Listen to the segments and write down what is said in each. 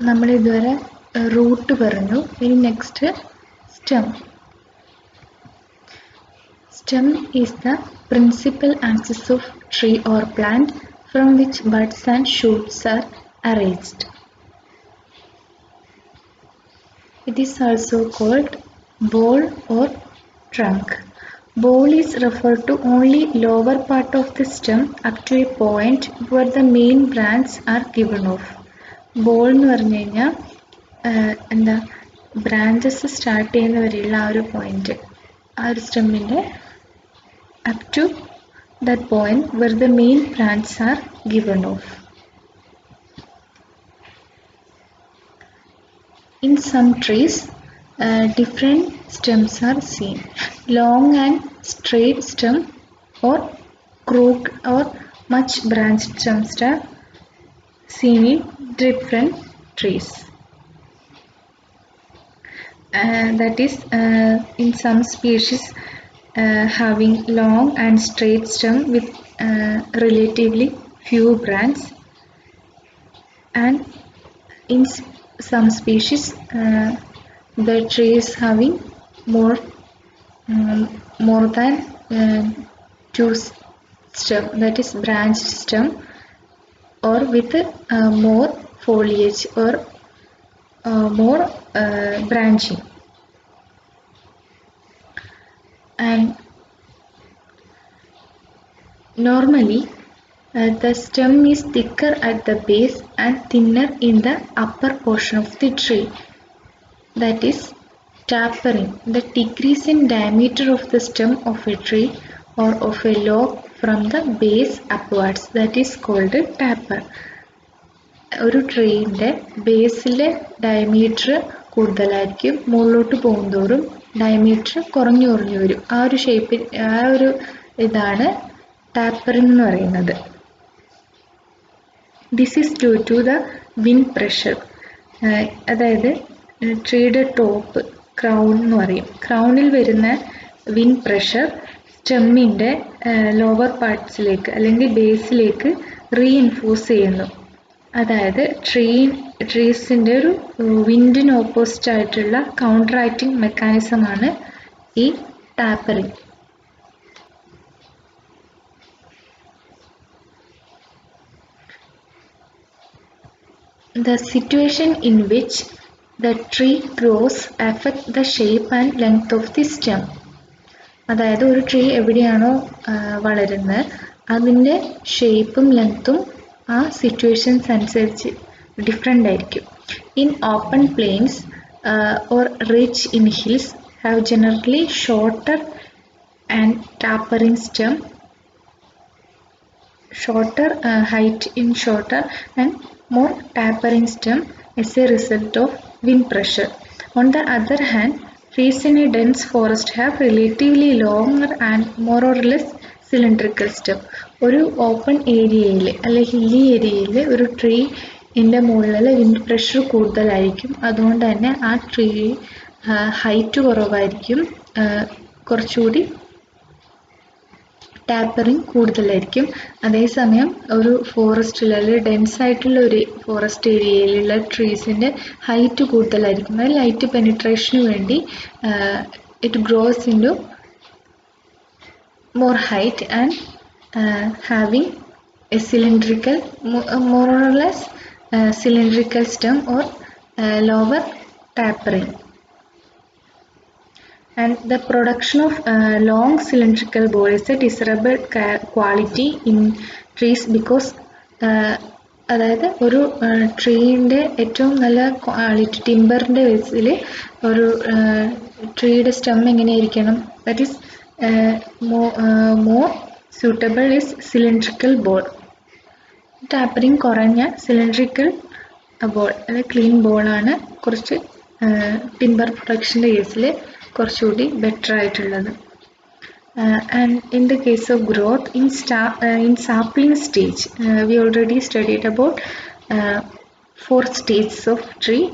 നമ്മൾ ഇതുവരെ റൂട്ട് പറഞ്ഞു. ഇനി next stem. Stem is the principal axis of tree or plant from which buds and shoots are arranged. It is also called bole or trunk. Bole is referred to only lower part of the stem up to a point where the main branches are given off. Bole എന്ന് പറഞ്ഞു കഴിഞ്ഞാൽ എന്താ branches start ചെയ്യുന്ന വരെയുള്ള ആ ഒരു point, ആ ഒരു സ്റ്റെമ്മിൻ്റെ up to that point where the main branches are given off. In some trees, different stems are seen. Long and straight stem or crooked or much branched stems are seen in different trees. That is, in some species having long and straight stem with relatively few branches, and in some species the tree is having more than two stem, that is branched stem, or with more foliage or more branching. And normally the stem is thicker at the base and thinner in the upper portion of the tree. That is tapering, the decrease in diameter of the stem of a tree or of a log from the base upwards. That is called taper. ഒരു ട്രീൻ്റെ ബേസിലെ diameter കൂടുതലായിരിക്കും, മുകളിലോട്ട് പോകുന്തോറും diameter കുറഞ്ഞു കുറഞ്ഞു വരും. ആ ഒരു ഷേപ്പിൽ, ആ ഒരു ഇതാണ് ടാപ്പറിംഗ് എന്ന് പറയുന്നത്. This is due to the wind pressure. അതായത് ട്രീയുടെ ടോപ്പ്, ക്രൗൺ എന്ന് പറയും, ക്രൗണിൽ വരുന്ന വിൻഡ് പ്രഷർ സ്റ്റെമ്മിൻ്റെ ലോവർ പാർട്സിലേക്ക് അല്ലെങ്കിൽ ബേസിലേക്ക് റീഇൻഫോഴ്സ് ചെയ്യുന്നു. അതായത് ട്രീസിൻ്റെ ഒരു വിൻഡിന് ഓപ്പോസിറ്റ് ആയിട്ടുള്ള കൗണ്ടർ ആക്ടിങ് മെക്കാനിസമാണ് ഈ tapering. The situation in which the tree grows affect the shape and length of the stem. അതായത് ഒരു ട്രീ എവിടെയാണോ വളരുന്നത് അതിൻ്റെ ഷേപ്പും ലെങ്ത്തും ആ സിറ്റുവേഷൻസ് അനുസരിച്ച് ഡിഫറെൻ്റ് ആയിരിക്കും. In open plains or rich in hills have generally shorter and tapering stem, shorter height in shorter and more tapering stem as a result of wind pressure. On the other hand, trees in a dense forest have relatively longer and more or less cylindrical stem. ഒരു open ഏരിയയിൽ അല്ലെങ്കിൽ hilly ഏരിയയിൽ ഒരു ട്രീൻ്റെ മുകളിൽ wind pressure കൂടുതലായിരിക്കും. അതുകൊണ്ട് തന്നെ ആ ട്രീ ഹൈറ്റ് കുറവായിരിക്കും, കുറച്ചുകൂടി ടാപ്പറിങ് കൂടുതലായിരിക്കും. അതേസമയം ഒരു ഫോറസ്റ്റിൽ അല്ലെങ്കിൽ ഡെൻസ് ആയിട്ടുള്ള ഒരു ഫോറസ്റ്റ് ഏരിയയിലുള്ള ട്രീസിൻ്റെ ഹൈറ്റ് കൂടുതലായിരിക്കും. അത് ലൈറ്റ് പെനിട്രേഷന് വേണ്ടി it grows into more height and having a cylindrical, more or less cylindrical stem or lower tapering. And the production of long cylindrical bole is a desirable quality in trees because അതായത് ഒരു ട്രീൻ്റെ ഏറ്റവും നല്ല quality ടിമ്പറിൻ്റെ ബേസിൽ ഒരു ട്രീയുടെ stem എങ്ങനെയായിരിക്കണം, that is more suitable is cylindrical ball. Tapering കുറഞ്ഞ cylindrical ball അല്ലെങ്കിൽ clean ബോളാണ് കുറച്ച് ടിമ്പർ പ്രൊഡക്ഷൻ്റെ കേസിൽ കുറച്ചുകൂടി ബെറ്റർ ആയിട്ടുള്ളത്. And in the case of growth in sapling stage, we already studied about 4 stages of tree.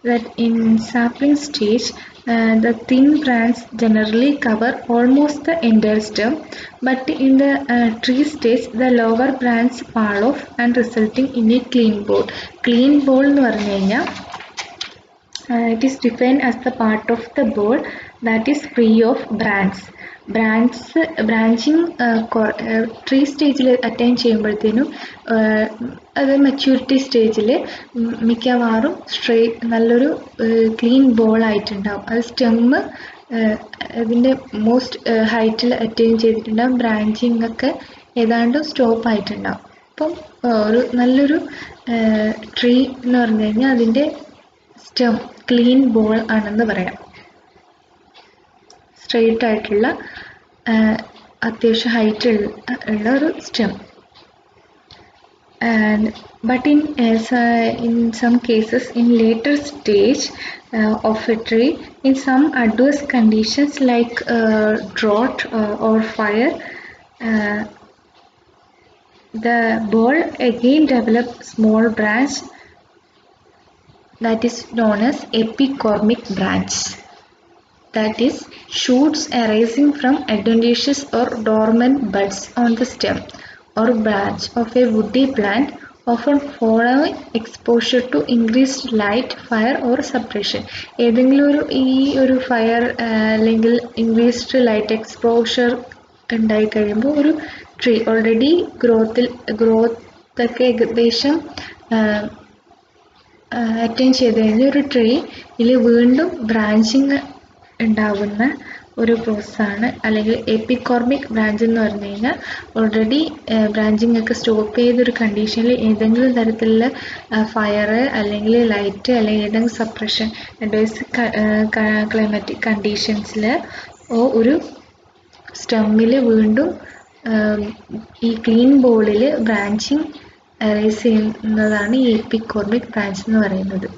That in sapling stage The thin branches generally cover almost the entire stem, but in the tree stage, the lower branch fall off and resulting in a clean bole. Clean bole എന്ന് പറഞ്ഞു കഴിഞ്ഞാൽ it is defined as the part of the bole that is free of branches. Branching tree സ്റ്റേജിൽ attain ചെയ്യുമ്പോഴത്തേനും അത് maturity സ്റ്റേജിൽ മിക്കവാറും നല്ലൊരു clean ball ആയിട്ടുണ്ടാവും. അത് സ്റ്റെമ്മ് അതിൻ്റെ മോസ്റ്റ് ഹൈറ്റിൽ അറ്റൈൻ ചെയ്തിട്ടുണ്ടാവും. ബ്രാഞ്ചിങ് ഒക്കെ ഏതാണ്ട് സ്റ്റോപ്പ് ആയിട്ടുണ്ടാവും. അപ്പം ഒരു നല്ലൊരു ട്രീ എന്ന് പറഞ്ഞു കഴിഞ്ഞാൽ അതിൻ്റെ സ്റ്റെം ക്ലീൻ ബോൾ ആണെന്ന് പറയാം. സ്ട്രെയിറ്റ് ആയിട്ടുള്ള അത്യാവശ്യം ഹൈറ്റ് ഉള്ള ഒരു stem. But in some cases, in later stage of a tree, in some adverse conditions like drought or fire, the bole again develop small branch that is known as epicormic branch. That is, shoots arising from adventitious or dormant buds on the stem or branch of a woody plant, often following exposure to increased light, fire or suppression. ഏതെങ്കിലും ഒരു fire അല്ലെങ്കിൽ increased light exposure ഉണ്ടായി കഴിയുമ്പോൾ ഒരു tree already ഗ്രോത്തൊക്കെ ഏകദേശം attain ചെയ്ത് കഴിഞ്ഞ ഒരു ട്രീയിൽ വീണ്ടും ബ്രാഞ്ചിങ് ഉണ്ടാകുന്ന ഒരു പ്രോസസ്സാണ്. അല്ലെങ്കിൽ എപ്പികോർമിക് ബ്രാഞ്ച് എന്ന് പറഞ്ഞു കഴിഞ്ഞാൽ ഓൾറെഡി ബ്രാഞ്ചിങ് ഒക്കെ സ്റ്റോപ്പ് ചെയ്തൊരു കണ്ടീഷനിൽ ഏതെങ്കിലും തരത്തിലുള്ള ഫയർ അല്ലെങ്കിൽ ലൈറ്റ് അല്ലെങ്കിൽ ഏതെങ്കിലും സപ്രഷൻ അഡ്വേഴ്സ് ക്ലൈമാറ്റിക് കണ്ടീഷൻസിൽ ഒരു സ്റ്റെമ്മിൽ വീണ്ടും ഈ ക്ലീൻ ബോളിൽ ബ്രാഞ്ചിങ് അറൈസ് ചെയ്യുന്നതാണ് ഈ എപ്പികോർമിക് ബ്രാഞ്ച് എന്ന് പറയുന്നത്.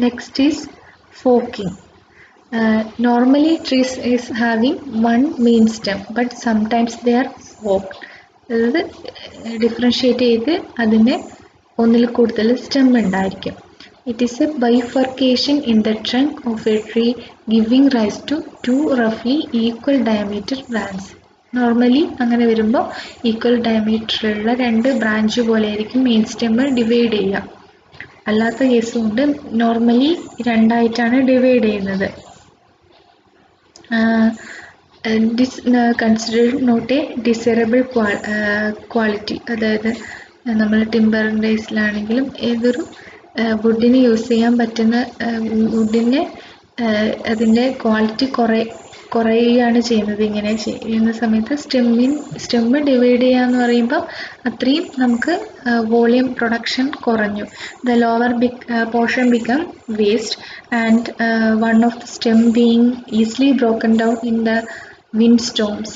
Next is forking. Normally trees is having one main stem, but sometimes they are forked. അതായത് ഡിഫറൻഷ്യേറ്റ് ചെയ്ത് അതിന് ഒന്നിൽ കൂടുതൽ സ്റ്റെം ഉണ്ടായിരിക്കും. It is a bifurcation in the trunk of a tree giving rise to two roughly equal diameter branches. Normally അങ്ങനെ വരുമ്പോൾ equal ഡയമീറ്ററുള്ള രണ്ട് branch പോലെ ആയിരിക്കും മെയിൻ സ്റ്റെം ഡിവൈഡ് ചെയ്യുക. അല്ലാത്ത കേസ് കൊണ്ട് നോർമലി രണ്ടായിട്ടാണ് ഡിവൈഡ് ചെയ്യുന്നത്. This considered not a desirable quality. അതായത് നമ്മൾ ടിമ്പറിൻ്റെ കേസിലാണെങ്കിലും ഏതൊരു വുഡിന് യൂസ് ചെയ്യാൻ പറ്റുന്ന വുഡിന് അതിൻ്റെ ക്വാളിറ്റി കുറയുകയാണ് ചെയ്യുന്നത്. ഇങ്ങനെ ചെയ്യുന്ന സമയത്ത് സ്റ്റെമ്മ് ഡിവൈഡ് ചെയ്യുക എന്ന് പറയുമ്പോൾ അത്രയും നമുക്ക് വോളിയം പ്രൊഡക്ഷൻ കുറഞ്ഞു. The lower portion become waste and one of the stem being easily broken down in the wind storms.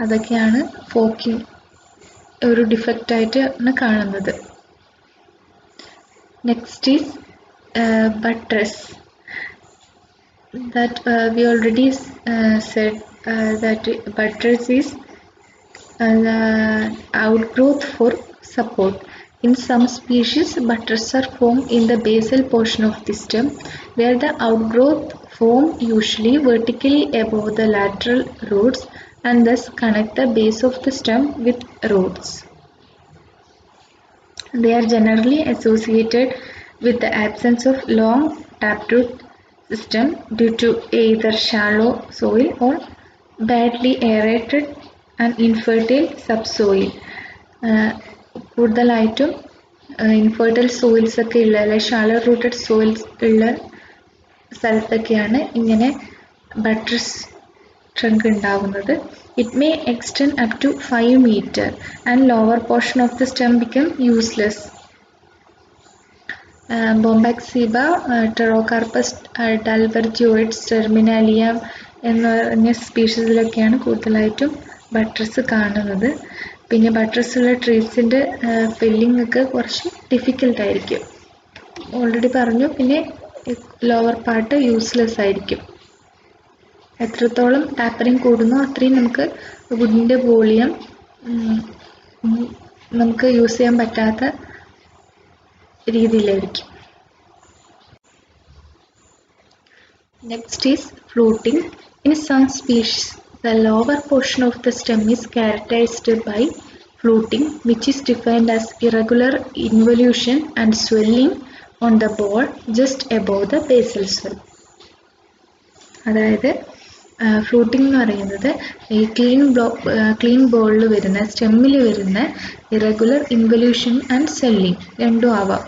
അതൊക്കെയാണ് ഫോക്കിംഗ് ഒരു ഡിഫക്റ്റായിട്ടാണ് കാണുന്നത്. Next is buttress. That we already said that buttress is the outgrowth for support. In some species, buttresses are formed in the basal portion of the stem, where the outgrowth form usually vertically above the lateral roots and thus connect the base of the stem with roots. They are generally associated with the absence of long taproot system due to either shallow soil or badly aerated and infertile subsoil. കൂടുതലായിട്ടും infertile soils ഒക്കെ ഉള്ള അല്ലെങ്കിൽ shallow rooted soils ഉള്ള സ്ഥലത്തൊക്കെയാണ് ഇങ്ങനെ buttress trunk ഉണ്ടാകുന്നത്. It may extend up to 5 meter and lower portion of the stem become useless. Bombax ceiba, Pterocarpus, dalbergioides, Terminalia എന്ന് പറഞ്ഞ സ്പീഷീസിലൊക്കെയാണ് കൂടുതലായിട്ടും ബട്ട്രസ് കാണുന്നത്. പിന്നെ ബട്ട്രസ്സുള്ള ട്രീസിൻ്റെ ഫെല്ലിംഗ് ഒക്കെ കുറച്ച് ഡിഫിക്കൽട്ടായിരിക്കും, ഓൾറെഡി പറഞ്ഞു. പിന്നെ ലോവർ പാർട്ട് യൂസ്ലെസ് ആയിരിക്കും. എത്രത്തോളം ടാപ്പറിങ് കൂടുന്നോ അത്രയും നമുക്ക് വുഡിൻ്റെ വോളിയം നമുക്ക് യൂസ് ചെയ്യാൻ പറ്റാത്ത രീതിയിലായിരിക്കും. Next is fluting. In some species, the lower portion of the stem is characterized by fluting, which is defined as irregular involution and swelling on the ball just above the basal swell. അതായത് ഫ്ലൂട്ടിംഗ് എന്ന് പറയുന്നത് ഈ clean ബോളിൽ വരുന്ന സ്റ്റെമ്മിൽ വരുന്ന irregular involution and swelling രണ്ടും ആവാം.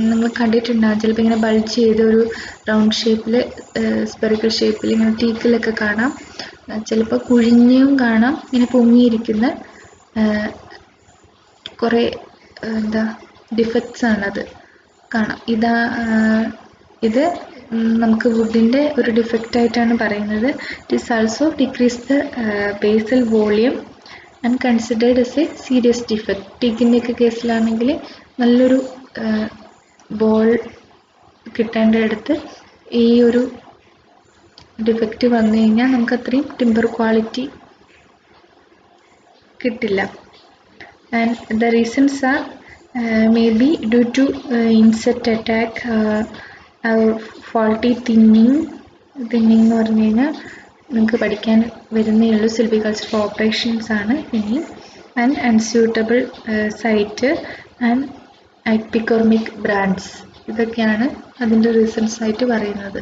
നമ്മൾ കണ്ടിട്ടുണ്ടാകും ചിലപ്പോൾ ഇങ്ങനെ ബൾജ് ചെയ്ത ഒരു റൗണ്ട് ഷേപ്പിൽ സ്പെറിക്കൽ ഷേപ്പിൽ ഇങ്ങനെ ടീക്കിലൊക്കെ കാണാം. ചിലപ്പോൾ കുഴിഞ്ഞും കാണാം, ഇങ്ങനെ പൊങ്ങിയിരിക്കുന്ന കുറേ ഡിഫക്ട്സ് ആണത് കാണാം. ഇത് നമുക്ക് വുഡിൻ്റെ ഒരു ഡിഫക്റ്റ് ആയിട്ടാണ് പറയുന്നത്. It is also decrease the basal volume and considered as a serious defect. ടീക്കിൻ്റെയൊക്കെ കേസിലാണെങ്കിൽ നല്ലൊരു ബോൾ കിട്ടേണ്ട അടുത്ത് ഈ ഒരു ഡിഫക്റ്റ് വന്നു കഴിഞ്ഞാൽ നമുക്ക് അത്രയും ടിമ്പർ ക്വാളിറ്റി കിട്ടില്ല. And the reasons are may be due to insect attack, faulty thinning എന്ന് പറഞ്ഞു കഴിഞ്ഞാൽ നിങ്ങൾക്ക് പഠിക്കാൻ വരുന്നേ ഉള്ളൂ. സിൽവികൾച്ചർ ഓപ്പറേഷൻസ് ആണ് ഇനി. And unsuitable site and epicormic brands, ഇതൊക്കെയാണ് അതിൻ്റെ റീസൺസ് ആയിട്ട് പറയുന്നത്.